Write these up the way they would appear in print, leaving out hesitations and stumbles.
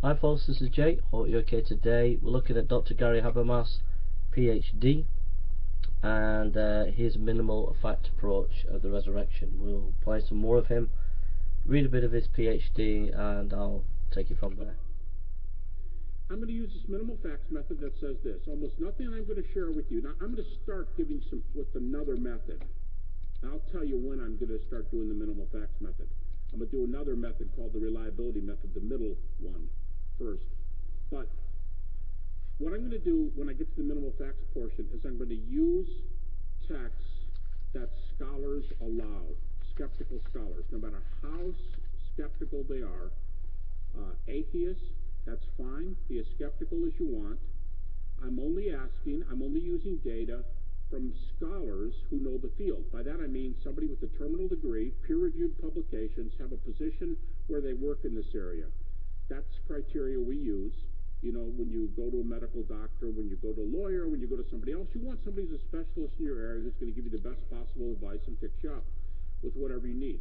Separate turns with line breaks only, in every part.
Hi folks, this is Jay. Hope you're okay today. We're looking at Dr. Gary Habermas, PhD, and his minimal fact approach of the resurrection. We'll play some more of him, read a bit of his PhD, and I'll take it from there.
I'm going to use this minimal facts method that says this. Almost nothing I'm going to share with you. Now, I'm going to start giving some with another method. I'll tell you when I'm going to start doing the minimal facts method. I'm going to do another method called the reliability method, the middle one, first. But what I'm going to do when I get to the minimal facts portion is I'm going to use texts that scholars allow, skeptical scholars, no matter how skeptical they are. Atheists, that's fine. Be as skeptical as you want. I'm only using data from scholars who know the field. By that I mean somebody with a terminal degree, peer-reviewed publications, have a position where they work in this area. That's criteria we use. You know, when you go to a medical doctor, when you go to a lawyer, when you go to somebody else, you want somebody who's a specialist in your area who's going to give you the best possible advice and fix you up with whatever you need.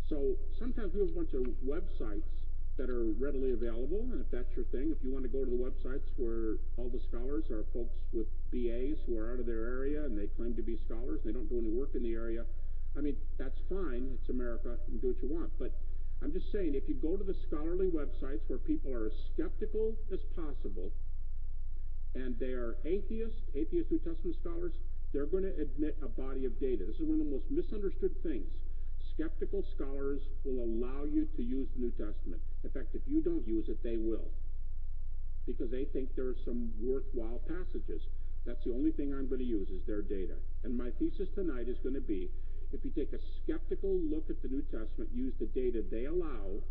So sometimes we have a bunch of websites that are readily available, and if that's your thing, if you want to go to the websites where all the scholars are folks with BAs who are out of their area and they claim to be scholars, they don't do any work in the area, I mean, that's fine. It's America. You can do what you want. But I'm just saying, if you go to the scholarly websites where people are as skeptical as possible, and they are atheist New Testament scholars, they're going to admit a body of data. This is one of the most misunderstood things. Skeptical scholars will allow you to use the New Testament. In fact, if you don't use it, they will, because they think there are some worthwhile passages. That's the only thing I'm going to use is their data. And my thesis tonight is going to be, if you take a skeptical look at the New Testament, use the data they allow,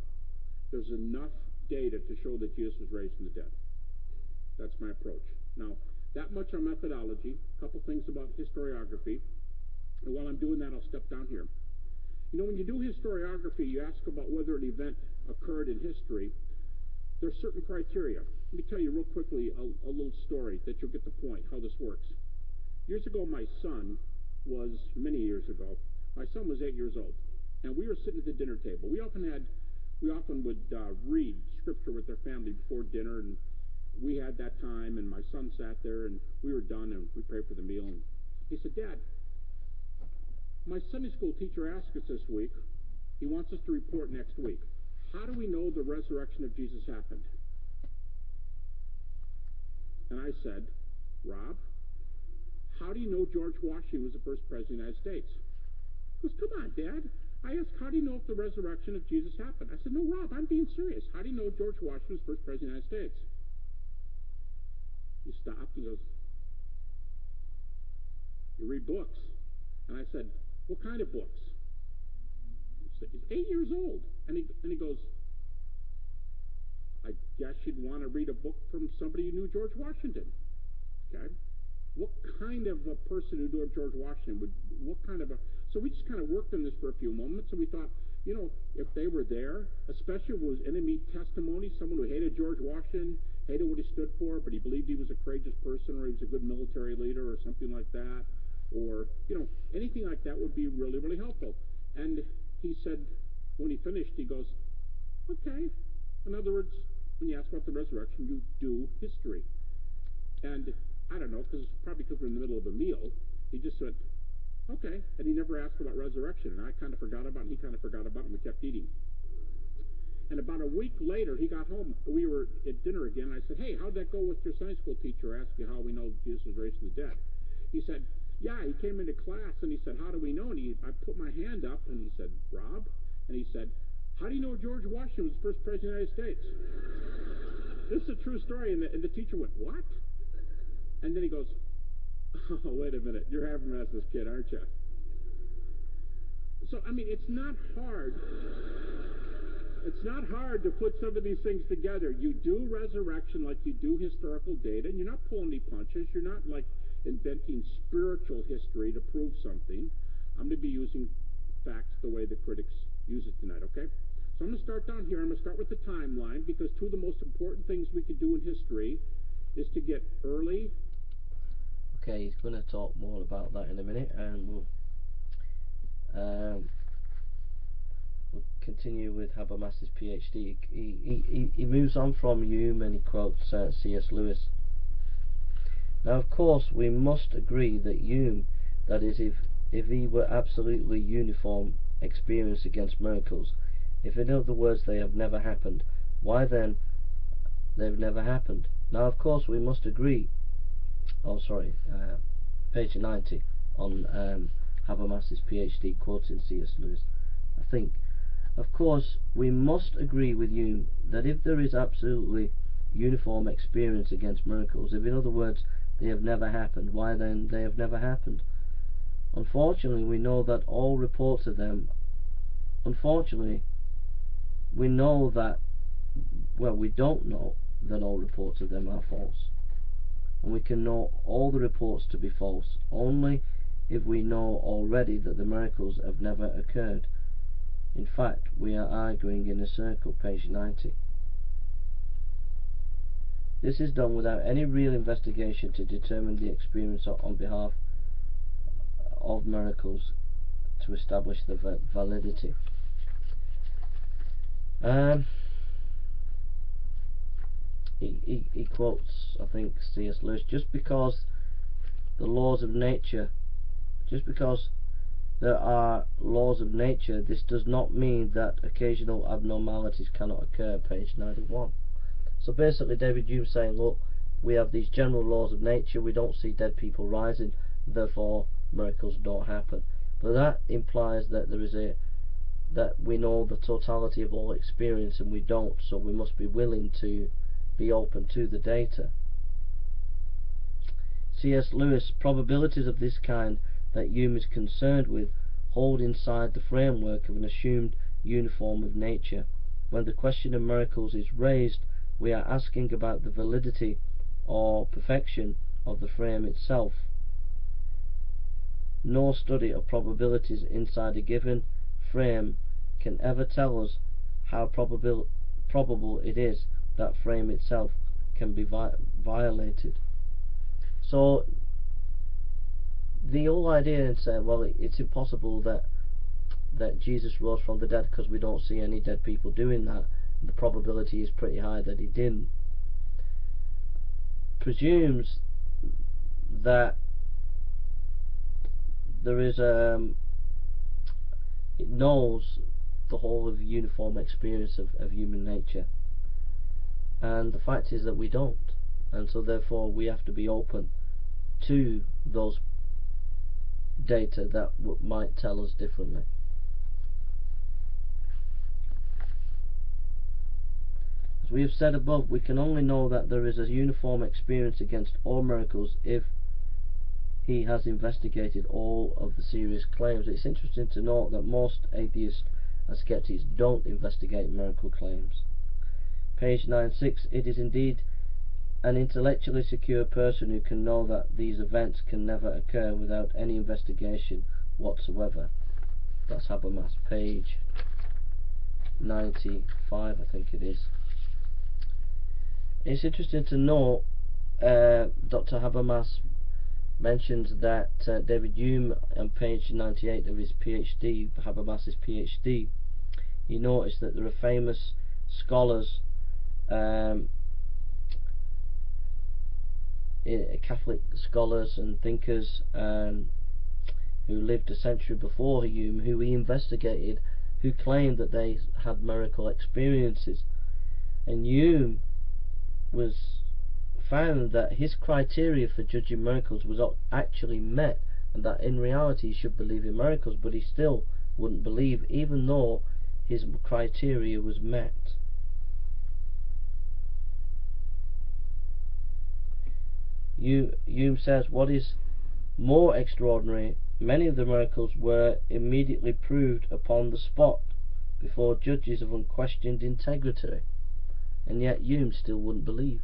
there's enough data to show that Jesus was raised from the dead. That's my approach. Now, that much on methodology, a couple things about historiography. And while I'm doing that, I'll step down here. You know, when you do historiography, you ask about whether an event occurred in history. There's certain criteria. Let me tell you real quickly a little story that you'll get the point, how this works. Years ago, many years ago, my son was 8 years old, and we were sitting at the dinner table. We often would read scripture with their family before dinner, and we had that time, and my son sat there, and we were done, and we prayed for the meal, and he said, "Dad, my Sunday school teacher asked us this week, he wants us to report next week. How do we know the resurrection of Jesus happened?" And I said, "Rob, how do you know George Washington was the first president of the United States?" He goes, "Come on, Dad. I asked, how do you know if the resurrection of Jesus happened?" I said, "No, Rob, I'm being serious. How do you know George Washington was the first president of the United States?" He stopped and goes, "You read books." And I said, "What kind of books?" He's 8 years old. And he goes, "I guess you'd want to read a book from somebody who knew George Washington." Okay? What kind of a person who knew George Washington so we just kind of worked on this for a few moments, and we thought, you know, if they were there, especially if it was enemy testimony, someone who hated George Washington, hated what he stood for, but he believed he was a courageous person, or he was a good military leader, or something like that, or, you know, anything like that would be really, really helpful. And he said, when he finished, he goes, "Okay." In other words, when you ask about the resurrection, you do history. And I don't know, probably because we're in the middle of a meal, he just went, "Okay." And he never asked about resurrection. And I kind of forgot about it, and he kind of forgot about it, and we kept eating. And about a week later, he got home. We were at dinner again. And I said, "Hey, how'd that go with your Sunday school teacher asking how we know Jesus was raised from the dead?" He said, "Yeah, he came into class, and he said, 'How do we know?' And I put my hand up, and he said, 'Rob?' And he said, 'How do you know George Washington was the first president of the United States?'" This is a true story. And the teacher went, "What?" And then he goes, "Oh, wait a minute. You're Habermas's kid, aren't you?" So, I mean, it's not hard. It's not hard to put some of these things together. You do resurrection like you do historical data, and you're not pulling any punches. You're not like inventing spiritual history to prove something. I'm going to be using facts the way the critics use it tonight, okay? So I'm going to start down here. I'm going to start with the timeline, because two of the most important things we could do in history is to get early.
Okay, he's going to talk more about that in a minute, and we'll we'll continue with Habermas's PhD. He moves on from Hume and he quotes C.S. Lewis. Now, of course, we must agree that Hume, that is, if he were absolutely uniform experience against miracles, if in other words they have never happened, why then they've never happened? Now, of course, we must agree. Oh, sorry, page 90 on Habermas's PhD, quoting C.S. Lewis. I think, of course, we must agree with Hume that if there is absolutely uniform experience against miracles, if in other words they have never happened, why then they have never happened? Unfortunately, we know that all reports of them, unfortunately, we know that, well, we don't know that all reports of them are false. And we can know all the reports to be false only if we know already that the miracles have never occurred. In fact, we are arguing in a circle, page 90. This is done without any real investigation to determine the experience on behalf of miracles to establish the validity. He quotes, I think, C.S. Lewis, just because there are laws of nature, this does not mean that occasional abnormalities cannot occur, page 91. So basically David Hume saying, look, we have these general laws of nature, we don't see dead people rising, therefore miracles don't happen. But that implies that that we know the totality of all experience, and we don't, so we must be willing to be open to the data. C.S. Lewis, probabilities of this kind that Hume is concerned with hold inside the framework of an assumed uniform of nature. When the question of miracles is raised, we are asking about the validity or perfection of the frame itself. No study of probabilities inside a given frame can ever tell us how probable it is that frame itself can be violated. So the whole idea in saying, well, it's impossible that Jesus rose from the dead because we don't see any dead people doing that, the probability is pretty high that he didn't, presumes that there is it knows the whole of uniform experience of human nature, and the fact is that we don't, and so therefore we have to be open to those data that might tell us differently. As we have said above, we can only know that there is a uniform experience against all miracles if he has investigated all of the serious claims. It's interesting to note that most atheists and skeptics don't investigate miracle claims. Page 96, it is indeed an intellectually secure person who can know that these events can never occur without any investigation whatsoever. That's Habermas, page 95, I think it is. It's interesting to note Dr. Habermas mentions that David Hume on page 98 of his PhD, Habermas's PhD, he noticed that there are famous scholars, Catholic scholars and thinkers who lived a century before Hume, who he investigated, who claimed that they had miracle experiences, and Hume found that his criteria for judging miracles was actually met, and that in reality he should believe in miracles, but he still wouldn't believe even though his criteria was met. Hume says, what is more extraordinary, many of the miracles were immediately proved upon the spot before judges of unquestioned integrity, and yet Hume still wouldn't believe.